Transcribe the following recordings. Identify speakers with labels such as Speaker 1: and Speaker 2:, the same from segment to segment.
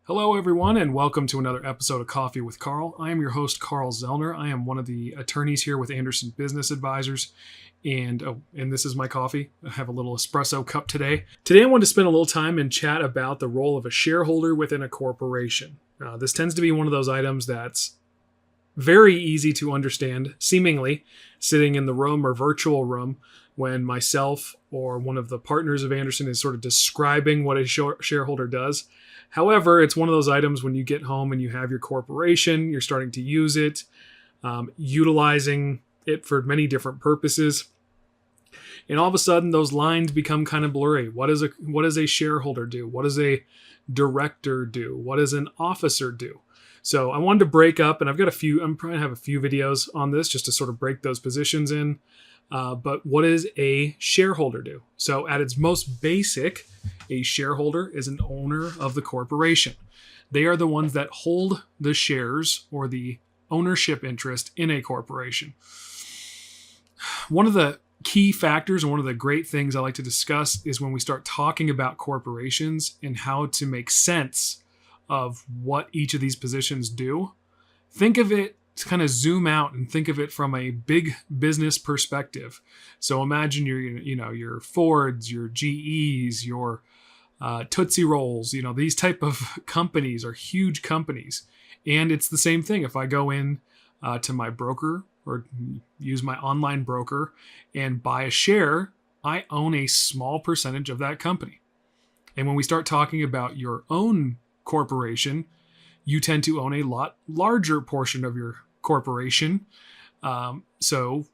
Speaker 1: Hello, everyone, and welcome to another episode of Coffee with Carl. I am your host, Carl Zoellner. I am one of the attorneys here with Anderson Business Advisors, and this is my coffee. I have a little espresso cup today. Today, I want to spend a little time and chat about the role of a shareholder within a corporation. This tends to be one of those items that's very easy to understand, seemingly, sitting in the room or virtual room when myself or one of the partners of Anderson is sort of describing what a shareholder does. However, it's one of those items when you get home and you have your corporation, you're starting to use it, utilizing it for many different purposes. And all of a sudden, those lines become kind of blurry. What does a shareholder do? What does a director do? What does an officer do? So I wanted to break up, and I'm probably going to have a few videos on this just to sort of break those positions in. But what does a shareholder do? So at its most basic, a shareholder is an owner of the corporation. They are the ones that hold the shares or the ownership interest in a corporation. One of the key factors and one of the great things I like to discuss is when we start talking about corporations and how to make sense of what each of these positions do. Think of it, kind of zoom out and think of it from a big business perspective. So imagine your Fords, your GEs, your Tootsie Rolls, these type of companies are huge companies. And it's the same thing. If I go in to my broker or use my online broker and buy a share, I own a small percentage of that company. And when we start talking about your own corporation, you tend to own a lot larger portion of your corporation. So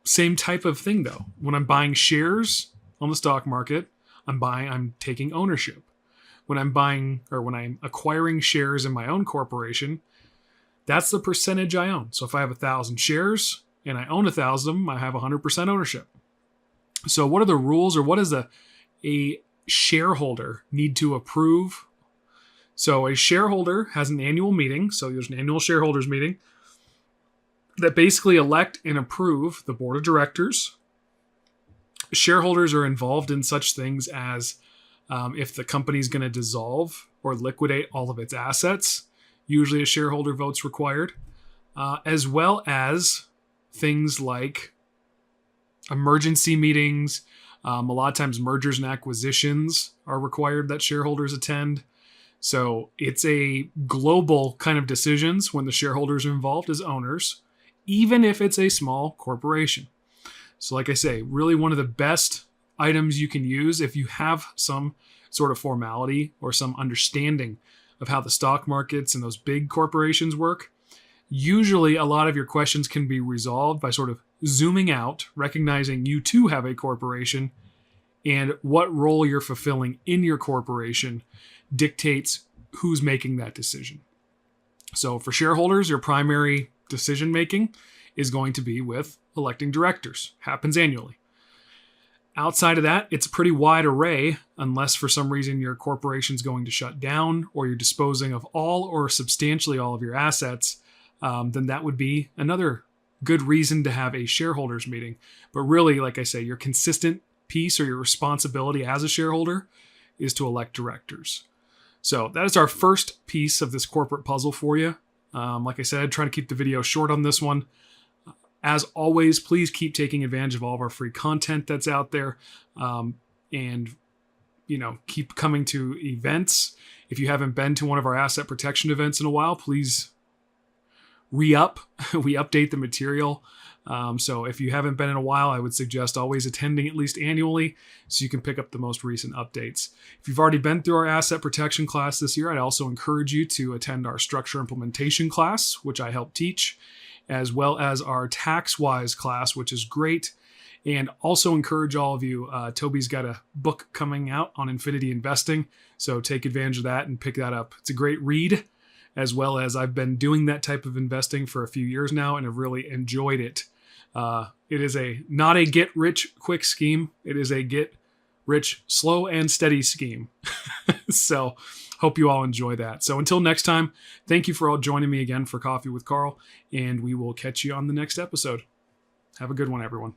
Speaker 1: same type of thing though. When I'm buying shares on the stock market, I'm taking ownership. When I'm acquiring shares in my own corporation, that's the percentage I own. So if I have 1,000 shares and I own 1,000 of them, I have 100% ownership. So what are the rules, or what does a shareholder need to approve? So a shareholder has an annual meeting. So there's an annual shareholders meeting that basically elect and approve the board of directors. Shareholders are involved in such things as if the company's going to dissolve or liquidate all of its assets, usually a shareholder vote's required, as well as things like emergency meetings. A lot of times mergers and acquisitions are required that shareholders attend. So it's a global kind of decisions when the shareholders are involved as owners, even if it's a small corporation. So like I say, really one of the best items you can use if you have some sort of formality or some understanding of how the stock markets and those big corporations work. Usually a lot of your questions can be resolved by sort of zooming out, recognizing you too have a corporation, and what role you're fulfilling in your corporation dictates who's making that decision. So for shareholders, your primary decision making is going to be with electing directors. Happens annually. Outside of that, it's a pretty wide array, unless for some reason your corporation's going to shut down or you're disposing of all or substantially all of your assets, then that would be another good reason to have a shareholders meeting. But really, like I say, your consistent piece or your responsibility as a shareholder is to elect directors. So that is our first piece of this corporate puzzle for you. Like I said, try to keep the video short on this one. As always, please keep taking advantage of all of our free content that's out there. And keep coming to events. If you haven't been to one of our asset protection events in a while, please re-up. We update the material. So if you haven't been in a while, I would suggest always attending at least annually so you can pick up the most recent updates. If you've already been through our asset protection class this year, I'd also encourage you to attend our structure implementation class, which I help teach, as well as our TaxWise class, which is great. And also encourage all of you, Toby's got a book coming out on infinity investing, so take advantage of that and pick that up. It's a great read, as well as I've been doing that type of investing for a few years now and have really enjoyed it. It is not a get rich quick scheme. It is a get rich slow and steady scheme. So hope you all enjoy that. So until next time, thank you for all joining me again for Coffee with Carl, and we will catch you on the next episode. Have a good one, everyone.